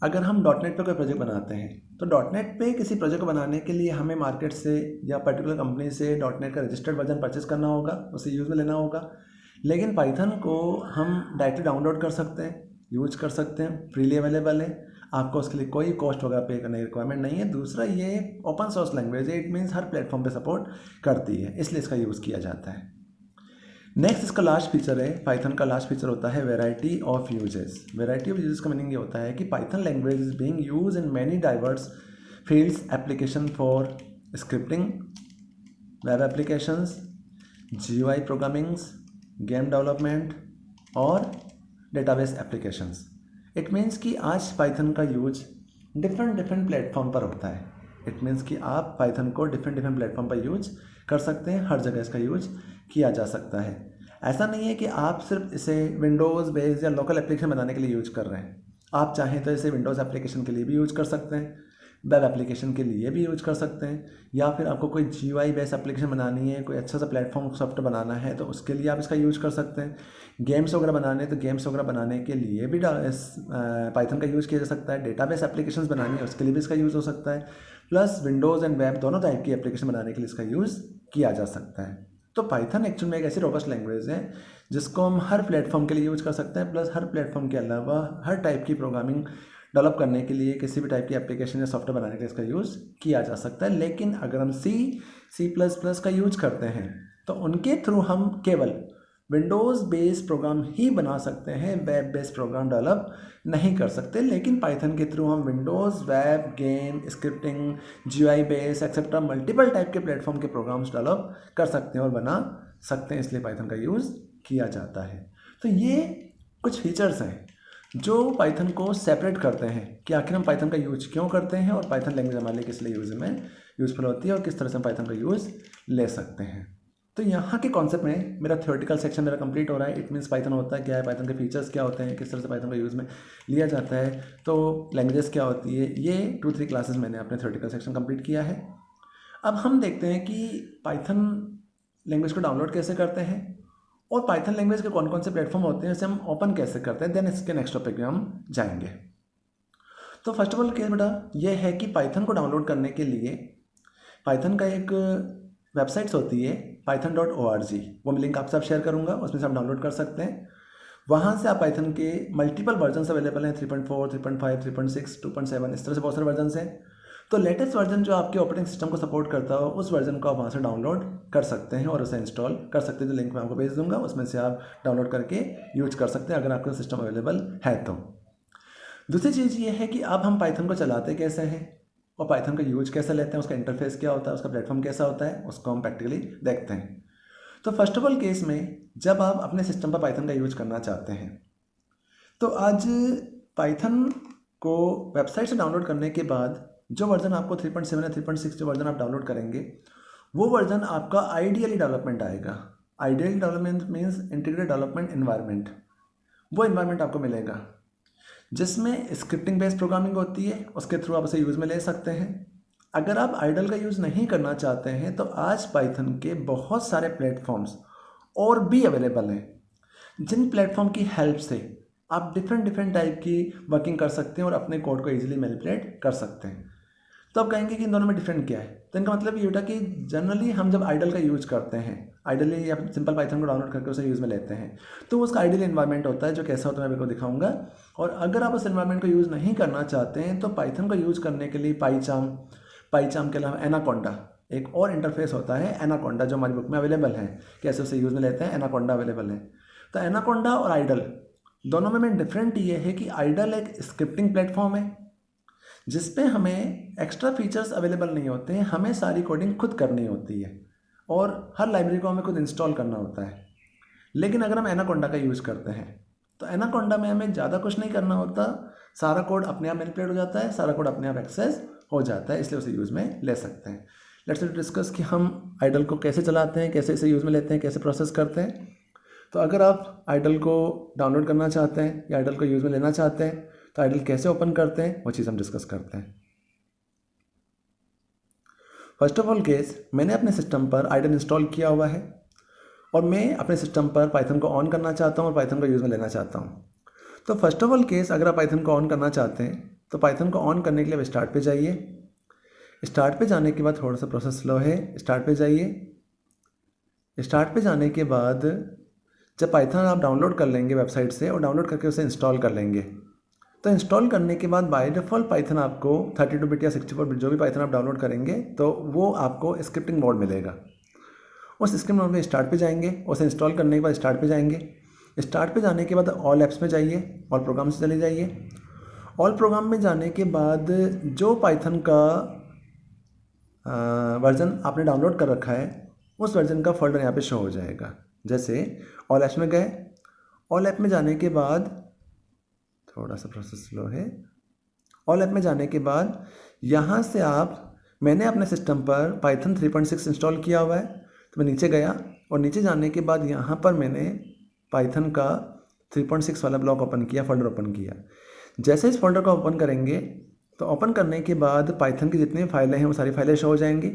अगर हम डॉटनेट पे कोई प्रोजेक्ट बनाते हैं तो डॉटनेट पे किसी प्रोजेक्ट को बनाने के लिए हमें मार्केट से या पर्टिकुलर कंपनी से डॉटनेट का रजिस्टर्ड वर्जन परचेस करना होगा, उसे यूज़ में लेना होगा। लेकिन पाइथन को हम डायरेक्टली डाउनलोड कर सकते हैं, यूज कर सकते हैं, फ्रीली अवेलेबल है। आपको उसके लिए कोई कॉस्ट वगैरह पे करने की रिक्वायरमेंट नहीं है। दूसरा, ये ओपन सोर्स लैंग्वेज है, इट मीन्स हर प्लेटफॉर्म पे सपोर्ट करती है, इसलिए इसका यूज़ किया जाता है। नेक्स्ट इसका लास्ट फीचर है, पाइथन का लास्ट फीचर होता है variety of uses. Variety of uses का मीनिंग ये होता है कि Python language is being use in many diverse fields, application for scripting, web applications, GUI programmings, game development और डेटाबेस एप्लीकेशंस। इट मीन्स कि आज पाइथन का यूज डिफरेंट प्लेटफॉर्म पर होता है। इट मीन्स कि आप पाइथन को डिफरेंट प्लेटफॉर्म पर यूज कर सकते हैं, हर जगह इसका यूज किया जा सकता है। ऐसा नहीं है कि आप सिर्फ इसे विंडोज़ बेस्ड या लोकल एप्लीकेशन बनाने के लिए यूज कर रहे हैं। आप चाहें तो इसे विंडोज़ एप्लीकेशन के लिए भी यूज कर सकते हैं, वेब एप्लीकेशन के लिए भी यूज कर सकते हैं, या फिर आपको कोई GUI बेस्ड एप्लीकेशन बनानी है, कोई अच्छा सा प्लेटफॉर्म सॉफ्टवेयर बनाना है तो उसके लिए आप इसका यूज कर सकते हैं। गेम्स वगैरह बनाने तो गेम्स वगैरह बनाने के लिए भी पाइथन का यूज़ किया जा सकता है। डेटाबेस एप्लीकेशंस बनानी है उसके लिए भी इसका यूज़ हो सकता है। प्लस विंडोज़ एंड वेब दोनों टाइप की एप्लीकेशन बनाने के लिए इसका यूज़ किया जा सकता है। तो पाइथन एक्चुअल में एक ऐसी रोबस्ट लैंग्वेज है जिसको हम हर प्लेटफॉर्म के लिए यूज़ कर सकते हैं। प्लस हर प्लेटफॉर्म के अलावा हर टाइप की प्रोग्रामिंग डेवलप करने के लिए, किसी भी टाइप की एप्लीकेशन या सॉफ्टवेयर बनाने के लिए इसका यूज़ किया जा सकता है। लेकिन अगर हम C++ का यूज करते हैं तो उनके थ्रू हम केवल विंडोज़ बेस्ड प्रोग्राम ही बना सकते हैं, वेब बेस्ड प्रोग्राम डेवलप नहीं कर सकते। लेकिन पाइथन के थ्रू हम Windows, web, game, scripting, GUI based etcetera multiple type के प्लेटफॉर्म के प्रोग्राम्स डेवलप कर सकते हैं और बना सकते हैं, इसलिए पाइथन का यूज़ किया जाता है। तो ये कुछ फीचर्स हैं जो पाइथन को सेपरेट करते हैं कि आखिर हम पाइथन का यूज क्यों करते हैं और पाइथन लैंग्वेज हमारे लिए किस लिए यूज़फुल होती है और किस तरह से हम पाइथन का यूज़ ले सकते हैं। तो यहाँ के कॉन्सेप्ट में मेरा थ्योरेटिकल सेक्शन मेरा कंप्लीट हो रहा है। इट मीन्स पाइथन होता है क्या है, पाइथन के फीचर्स क्या होते हैं, किस तरह से पाइथन का यूज़ में लिया जाता है, तो लैंग्वेजेस क्या होती है, ये 2-3 क्लासेस मैंने अपने थ्योरेटिकल सेक्शन कंप्लीट किया है। अब हम देखते हैं कि पाइथन लैंग्वेज को डाउनलोड कैसे करते हैं और पाइथन लैंग्वेज के कौन कौन से प्लेटफॉर्म होते हैं, इसे हम ओपन कैसे करते हैं। देन इसके नेक्स्ट टॉपिक में हम जाएंगे। तो फर्स्ट ऑफ ऑल केस बेटा ये है कि पाइथन को डाउनलोड करने के लिए पाइथन का एक वेबसाइट्स होती है python.org, वो मैं लिंक आपसे शेयर करूंगा, उसमें से आप डाउनलोड कर सकते हैं। वहाँ से आप पाइथन के मल्टीपल वर्जन अवेलेबल हैं, 3.4, 3.5, 3.6, 2.7, इस तरह से बहुत सारे वर्जन हैं। तो लेटेस्ट वर्जन जो आपके ऑपरेटिंग सिस्टम को सपोर्ट करता हो उस वर्जन को आप वहाँ से डाउनलोड कर सकते हैं और उसे इंस्टॉल कर सकते हैं। जो लिंक मैं आपको भेज दूंगा उसमें से आप डाउनलोड करके यूज कर सकते हैं अगर आपका सिस्टम अवेलेबल है तो। दूसरी चीज़ ये है कि अब हम पाइथन को चलाते कैसे हैं और पाइथन का यूज कैसे लेते हैं, उसका इंटरफेस क्या होता है, उसका प्लेटफॉर्म कैसा होता है, उसको हम प्रैक्टिकली देखते हैं। तो फर्स्ट ऑफ ऑल केस में जब आप अपने सिस्टम पर पाइथन का यूज करना चाहते हैं तो आज पाइथन को वेबसाइट से डाउनलोड करने के बाद जो वर्जन आपको 3.7 या 3.6 जो वर्जन आप डाउनलोड करेंगे वो वर्जन आपका आइडियली डेवलपमेंट आएगा। Ideally development means integrated development environment. वो एनवायरनमेंट आपको मिलेगा जिसमें स्क्रिप्टिंग बेस्ड प्रोग्रामिंग होती है, उसके थ्रू आप उसे यूज़ में ले सकते हैं। अगर आप आइडल का यूज़ नहीं करना चाहते हैं तो आज पाइथन के बहुत सारे प्लेटफॉर्म्स और भी अवेलेबल हैं जिन प्लेटफॉर्म की हेल्प से आप डिफरेंट टाइप की वर्किंग कर सकते हैं और अपने कोड को ईजिली मैनिपुलेट कर सकते हैं। तो आप कहेंगे कि इन दोनों में डिफरेंट क्या है, तो इनका मतलब ये होता कि जनरली हम जब आइडल का यूज करते हैं, आइडली या सिंपल पाइथन को डाउनलोड करके उसे यूज़ में लेते हैं तो उसका आइडियल एनवायरनमेंट होता है जो कैसा होता है मैं आपको दिखाऊंगा। और अगर आप उस एनवायरनमेंट को यूज़ नहीं करना चाहते हैं तो पाइथन को यूज़ करने के लिए पाईचाम के अलावा एनाकोंडा एक और इंटरफेस होता है, एनाकोंडा, जो हमारी बुक में अवेलेबल है, कैसे उसे यूज़ में लेते हैं, एनाकोंडा अवेलेबल है। तो एनाकोंडा और आइडल दोनों में डिफरेंट ये है कि आइडल एक स्क्रिप्टिंग प्लेटफॉर्म है जिसपे हमें एक्स्ट्रा फीचर्स अवेलेबल नहीं होते हैं, हमें सारी कोडिंग खुद करनी होती है और हर लाइब्रेरी को हमें खुद इंस्टॉल करना होता है। लेकिन अगर हम एनाकोंडा का यूज़ करते हैं तो एनाकोंडा में हमें ज़्यादा कुछ नहीं करना होता, सारा कोड अपने आप मैनिपुलेट हो जाता है, सारा कोड अपने आप एक्सेस हो जाता है, इसलिए उसे यूज़ में ले सकते हैं। लेट्स डिस्कस कि हम आइडल को कैसे चलाते हैं, कैसे इसे यूज़ में लेते हैं, कैसे प्रोसेस करते हैं। तो अगर आप आइडल को डाउनलोड करना चाहते हैं या आइडल को यूज़ में लेना चाहते हैं तो आइडल कैसे ओपन करते हैं वो चीज़ हम डिस्कस करते हैं। फर्स्ट ऑफ ऑल केस मैंने अपने सिस्टम पर आइडल इंस्टॉल किया हुआ है और मैं अपने सिस्टम पर पाइथन को ऑन करना चाहता हूँ और पाइथन को यूज़ में लेना चाहता हूँ। तो फर्स्ट ऑफ ऑल केस अगर आप पाइथन को ऑन करना चाहते हैं तो पाइथन को ऑन करने के लिए अब स्टार्ट पे जाइए। स्टार्ट पे जाने के बाद थोड़ा सा प्रोसेस स्लो है, स्टार्ट पे जाइए। स्टार्ट पे जाने के बाद जब पाइथन आप डाउनलोड कर लेंगे वेबसाइट से और डाउनलोड करके उसे इंस्टॉल कर लेंगे, तो इंस्टॉल करने के बाद बाय डिफ़ॉल्ट पाइथन आपको 32 बिट या 64 बिट जो भी पाइथन आप डाउनलोड करेंगे तो वो आपको स्क्रिप्टिंग मोड मिलेगा। उस स्क्रिप्ट मोड में स्टार्ट पे जाएंगे, उसे इंस्टॉल करने के बाद स्टार्ट पे जाएंगे। स्टार्ट पे जाने के बाद ऑल ऐप्स में जाइए, ऑल प्रोग्राम्स चले जाइए। ऑल प्रोग्राम में जाने के बाद जो पाइथन का वर्जन आपने डाउनलोड कर रखा है उस वर्जन का फोल्डर यहाँ पे शो हो जाएगा। जैसे ऑल ऐप्स में गए, ऑल ऐप में जाने के बाद थोड़ा सा प्रोसेस स्लो है। ऑल ऐप में जाने के बाद यहाँ से मैंने अपने सिस्टम पर पाइथन 3.6 इंस्टॉल किया हुआ है, तो मैं नीचे गया और नीचे जाने के बाद यहाँ पर मैंने पाइथन का 3.6 वाला ब्लॉक ओपन किया, फोल्डर ओपन किया। जैसे इस फोल्डर को ओपन करेंगे तो ओपन करने के बाद पाइथन की जितनी फाइलें हैं वो सारी फाइलें शो हो जाएंगी।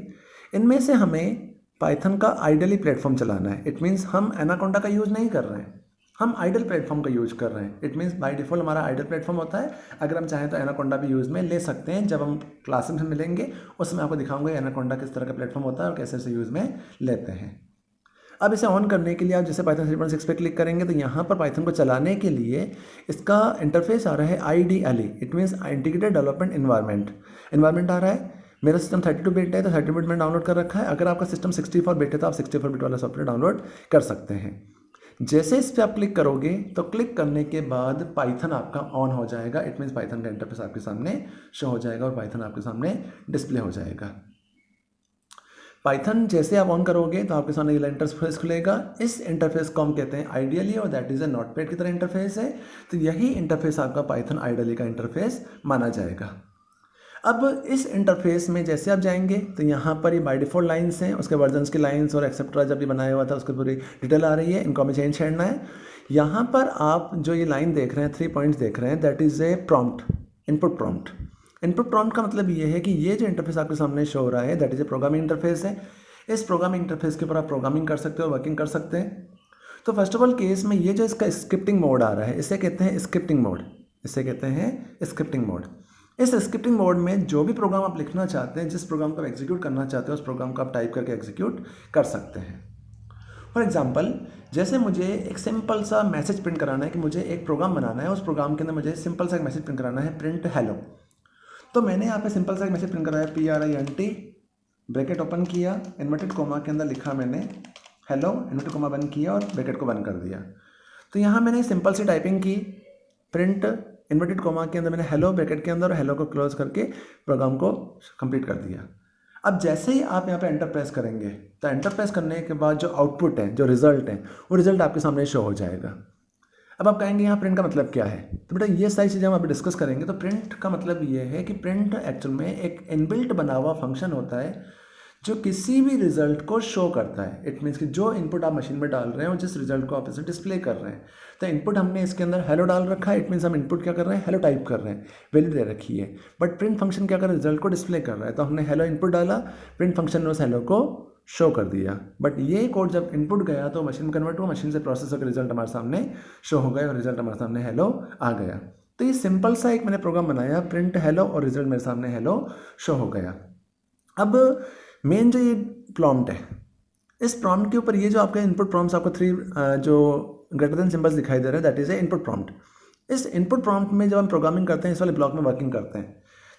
इनमें से हमें पाइथन का आइडली प्लेटफॉर्म चलाना है। इट मीन्स हम एनाकोंडा का यूज़ नहीं कर रहे हैं, हम आइडल प्लेटफॉर्म का यूज़ कर रहे हैं। इट मीन्स बाय डिफ़ॉल्ट हमारा आइडल प्लेटफॉर्म होता है। अगर हम चाहें तो एनाकोंडा भी यूज़ में ले सकते हैं। जब हम क्लास में मिलेंगे उस समय आपको दिखाऊंगा एनाकोंडा किस तरह का प्लेटफॉर्म होता है और कैसे इसे यूज़ में लेते हैं। अब इसे ऑन करने के लिए आप जैसे पाइथन 3.6 पे क्लिक करेंगे तो यहाँ पर पाइथन को चलाने के लिए इसका इंटरफेस आ रहा है IDLE। It means integrated development environment आ रहा है। मेरा सिस्टम 32 बिट है तो 32 बिट में डाउनलोड कर रखा है। अगर आपका सिस्टम 64 बिट है तो आप 64 बिट वाला सॉफ्टवेयर डाउनलोड कर सकते हैं। जैसे इस पर आप क्लिक करोगे तो क्लिक करने के बाद पाइथन आपका ऑन हो जाएगा। इट मीन्स पाइथन का इंटरफेस आपके सामने शो हो जाएगा और पाइथन आपके सामने डिस्प्ले हो जाएगा। पाइथन जैसे आप ऑन करोगे तो आपके सामने ये इंटरफेस खुलेगा। इस इंटरफेस को हम कहते हैं आइडियली और दैट इज़ ए नोटपैड की तरह इंटरफेस है। तो यही इंटरफेस आपका पाइथन आइडियली का इंटरफेस माना जाएगा। अब इस इंटरफेस में जैसे आप जाएंगे तो यहाँ पर ये बाय डिफ़ॉल्ट लाइन्स हैं, उसके वर्जन्स की लाइन्स और एक्सेट्रा जब ये बनाया हुआ था उसकी पूरी डिटेल आ रही है। इनको हमें चेंज करना है। यहाँ पर आप जो ये लाइन देख रहे हैं, 3 पॉइंट्स देख रहे हैं, that is a prompt, input prompt. Input prompt का मतलब ये है कि ये जो इंटरफेस आपके सामने शो हो रहा है that is a programming interface है। इस प्रोग्रामिंग इंटरफेस के ऊपर आप प्रोग्रामिंग कर सकते हो, वर्किंग कर सकते हैं। तो फर्स्ट ऑफ ऑल केस में ये जो इसका स्क्रिप्टिंग मोड आ रहा है इसे कहते हैं स्क्रिप्टिंग मोड, इसे कहते हैं स्क्रिप्टिंग मोड। इस स्क्रिप्टिंग मोड में जो भी प्रोग्राम आप लिखना चाहते हैं, जिस प्रोग्राम को आप एग्जीक्यूट करना चाहते हैं उस प्रोग्राम को आप टाइप करके एग्जीक्यूट कर सकते हैं। फॉर एग्जाम्पल जैसे मुझे एक सिंपल सा मैसेज प्रिंट कराना है कि मुझे एक प्रोग्राम बनाना है, उस प्रोग्राम के अंदर मुझे सिंपल सा एक मैसेज प्रिंट कराना है, प्रिंट हेलो। तो मैंने यहाँ पे सिंपल सा एक मैसेज प्रिंट कराया, PRINT ब्रैकेट ओपन किया, इन्वर्टेड कोमा के अंदर लिखा मैंने हेलो, इन्वर्टेड कोमा बंद किया और ब्रैकेट को बंद कर दिया। तो यहाँ मैंने सिंपल सी टाइपिंग की, प्रिंट इन्वर्टेड कोमा के अंदर मैंने हेलो ब्रैकेट के अंदर, हेलो को क्लोज करके प्रोग्राम को कंप्लीट कर दिया। अब जैसे ही आप यहाँ पे एंटर प्रेस करेंगे तो एंटर प्रेस करने के बाद जो आउटपुट है, जो रिजल्ट है, वो रिजल्ट आपके सामने शो हो जाएगा। अब आप कहेंगे यहाँ प्रिंट का मतलब क्या है, तो बेटा ये सारी चीज़ें हम अभी डिस्कस करेंगे। तो प्रिंट का मतलब ये है कि प्रिंट एक्चुअल में एक इनबिल्ट बना हुआ फंक्शन होता है जो किसी भी रिजल्ट को शो करता है। इट मीन्स कि जो इनपुट आप मशीन में डाल रहे हैं और जिस रिजल्ट को आप इसे डिस्प्ले कर रहे हैं। तो इनपुट हमने इसके अंदर हेलो डाल रखा है, इट मीन्स हम इनपुट क्या कर रहे हैं, हेलो टाइप कर रहे हैं, वैल्यू दे रखी है। बट प्रिंट फंक्शन क्या कर रहा है, रिजल्ट को डिस्प्ले कर रहा है। तो हमने हेलो इनपुट डाला, प्रिंट फंक्शन ने उस हेलो को शो कर दिया। बट ये कोड जब इनपुट गया तो मशीन में कन्वर्ट हुआ, मशीन से प्रोसेस होकर रिजल्ट हमारे सामने शो हो गया और रिजल्ट हमारे सामने हेलो आ गया। तो ये सिंपल सा एक मैंने प्रोग्राम बनाया, प्रिंट हेलो और रिजल्ट मेरे सामने हेलो शो हो गया। अब मेन जो ये प्रॉम्प्ट है, इस प्रॉम्प्ट के ऊपर ये जो आपके इनपुट प्रॉम्प्ट्स आपको 3 जो ग्रेटर देन सिंबल्स दिखाई दे रहे हैं that is a input prompt. इस इनपुट प्रॉम्प्ट में जब हम प्रोग्रामिंग करते हैं, इस वाले ब्लॉक में वर्किंग करते हैं,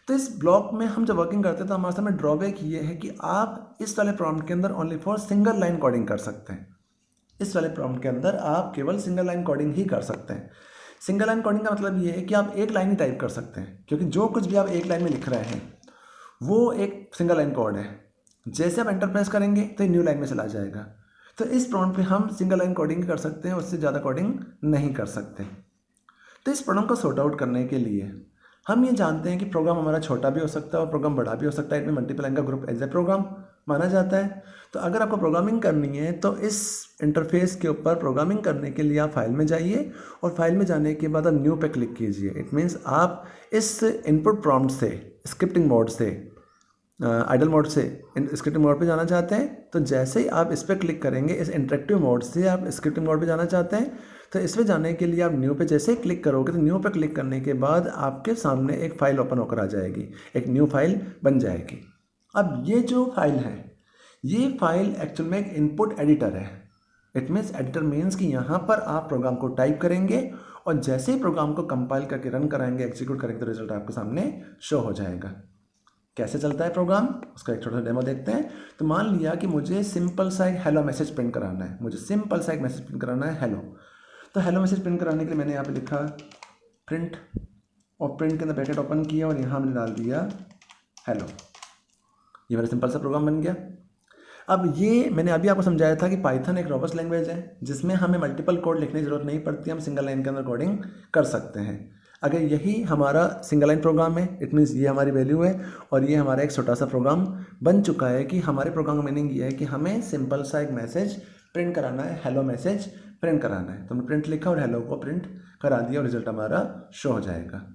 तो इस ब्लॉक में हम जब वर्किंग करते हैं तो हमारे सामने ड्रॉबैक ये है कि आप इस वाले प्रॉम्प्ट के अंदर only for single line coding कर सकते हैं। इस वाले प्रॉम्प्ट के अंदर आप केवल सिंगल लाइन कोडिंग ही कर सकते हैं। सिंगल लाइन कोडिंग का मतलब ये है कि आप एक लाइन ही टाइप कर सकते हैं, क्योंकि जो कुछ भी आप एक लाइन में लिख रहे हैं वो एक सिंगल लाइन कोड है। जैसे आप एंटर प्रेस करेंगे तो न्यू लाइन में चला जाएगा। तो इस प्रॉम्प्ट पे हम सिंगल लाइन कोडिंग कर सकते हैं, उससे ज़्यादा कोडिंग नहीं कर सकते। तो इस प्रॉब्लम को सॉर्ट आउट करने के लिए हम ये जानते हैं कि प्रोग्राम हमारा छोटा भी हो सकता है और प्रोग्राम बड़ा भी हो सकता है। इसमें मल्टीपल लाइन का ग्रुप एज ए प्रोग्राम माना जाता है। तो अगर आपको प्रोग्रामिंग करनी है तो इस इंटरफेस के ऊपर प्रोग्रामिंग करने के लिए आप फाइल में जाइए और फाइल में जाने के बाद आप न्यू पे क्लिक कीजिए। इट मीन्स आप इस इनपुट प्रॉम्प्ट से, स्क्रिप्टिंग मोड से, आइडल मोड से स्क्रिप्टिंग मोड पे जाना चाहते हैं। तो जैसे ही आप इस पर क्लिक करेंगे, इस इंटरेक्टिव मोड से आप स्क्रिप्टिंग मोड पे जाना चाहते हैं, तो इसमें जाने के लिए आप न्यू पे जैसे ही क्लिक करोगे तो न्यू पे क्लिक करने के बाद आपके सामने एक फ़ाइल ओपन होकर आ जाएगी, एक न्यू फाइल बन जाएगी। अब ये जो फाइल है, ये फाइल एक्चुअल में एक इनपुट एडिटर है। इट मीन्स एडिटर मीन्स कि यहाँ पर आप प्रोग्राम को टाइप करेंगे और जैसे ही प्रोग्राम को कंपाइल करके रन कराएंगे, एग्जीक्यूट करेंगे, तो रिजल्ट आपके सामने शो हो जाएगा। कैसे चलता है प्रोग्राम, उसका एक छोटा सा डेमो देखते हैं। तो मान लिया कि मुझे सिंपल सा एक हेलो मैसेज प्रिंट कराना है, मुझे सिंपल सा एक मैसेज प्रिंट कराना है हेलो। तो हेलो मैसेज प्रिंट कराने के लिए मैंने यहाँ पे लिखा प्रिंट, और प्रिंट के अंदर ब्रैकेट ओपन किया और यहाँ मैंने डाल दिया हेलो। ये मेरा सिंपल सा प्रोग्राम बन गया। अब ये मैंने अभी आपको समझाया था कि पाइथन एक रोबस्ट लैंग्वेज है जिसमें हमें मल्टीपल कोड लिखने की ज़रूरत नहीं पड़ती, हम सिंगल लाइन के अंदर कोडिंग कर सकते हैं। अगर यही हमारा सिंगल लाइन प्रोग्राम है, इट मीन्स ये हमारी वैल्यू है और ये हमारा एक छोटा सा प्रोग्राम बन चुका है कि हमारे प्रोग्राम का मीनिंग ये है कि हमें सिंपल सा एक मैसेज प्रिंट कराना है, हेलो मैसेज प्रिंट कराना है। तो हमने प्रिंट लिखा और हेलो को प्रिंट करा दिया और रिजल्ट हमारा शो हो जाएगा।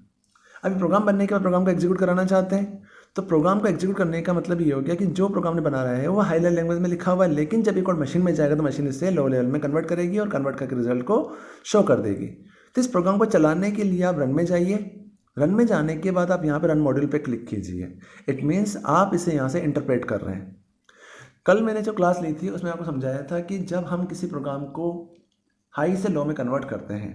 अभी प्रोग्राम बनने के बाद प्रोग्राम को एग्जीक्यूट कराना चाहते हैं, तो प्रोग्राम को एग्जीक्यूट करने का मतलब ये हो गया कि जो प्रोग्राम ने बना रहा है वो हाई लेवल लैंग्वेज में लिखा हुआ है, लेकिन जब ये कोड मशीन में जाएगा तो मशीन इसे लो लेवल में कन्वर्ट करेगी और कन्वर्ट करके रिजल्ट को शो कर देगी। तो इस प्रोग्राम को चलाने के लिए आप रन में जाइए। रन में जाने के बाद आप यहाँ पे रन मॉड्यूल पे क्लिक कीजिए। इट मीन्स आप इसे यहाँ से इंटरप्रेट कर रहे हैं। कल मैंने जो क्लास ली थी उसमें आपको समझाया था कि जब हम किसी प्रोग्राम को हाई से लो में कन्वर्ट करते हैं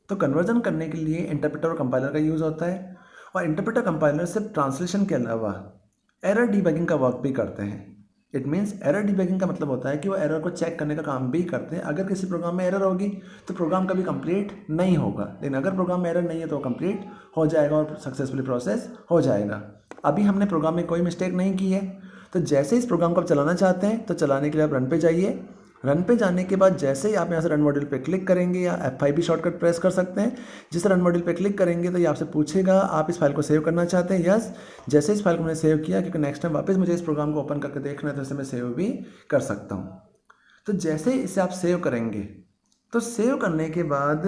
तो कन्वर्जन करने के लिए इंटरप्रेटर और कंपाइलर का यूज़ होता है, और इंटरप्रेटर कंपाइलर सिर्फ ट्रांसलेशन के अलावा एरर डीबगिंग का वर्क भी करते हैं। इट मीन्स एरर डीबगिंग का मतलब होता है कि वो एरर को चेक करने का काम भी करते हैं। अगर किसी प्रोग्राम में एरर होगी तो प्रोग्राम कभी कंप्लीट नहीं होगा, लेकिन अगर प्रोग्राम में एरर नहीं है तो कंप्लीट हो जाएगा और सक्सेसफुली प्रोसेस हो जाएगा। अभी हमने प्रोग्राम में कोई मिस्टेक नहीं की है, तो जैसे इस प्रोग्राम को आप चलाना चाहते हैं तो चलाने के लिए आप रन पे जाइए। रन पे जाने के बाद जैसे ही आप यहाँ से रन मॉड्यूल पे क्लिक करेंगे या F5 भी शॉर्टकट प्रेस कर सकते हैं, जिस रन मॉड्यूल पे क्लिक करेंगे तो ये आपसे पूछेगा आप इस फाइल को सेव करना चाहते हैं। यस, जैसे इस फाइल को मैंने सेव किया, क्योंकि नेक्स्ट टाइम वापस मुझे इस प्रोग्राम को ओपन करके देखना है तो इसे मैं सेव भी कर सकता हूँ। तो जैसे इसे आप सेव करेंगे तो सेव करने के बाद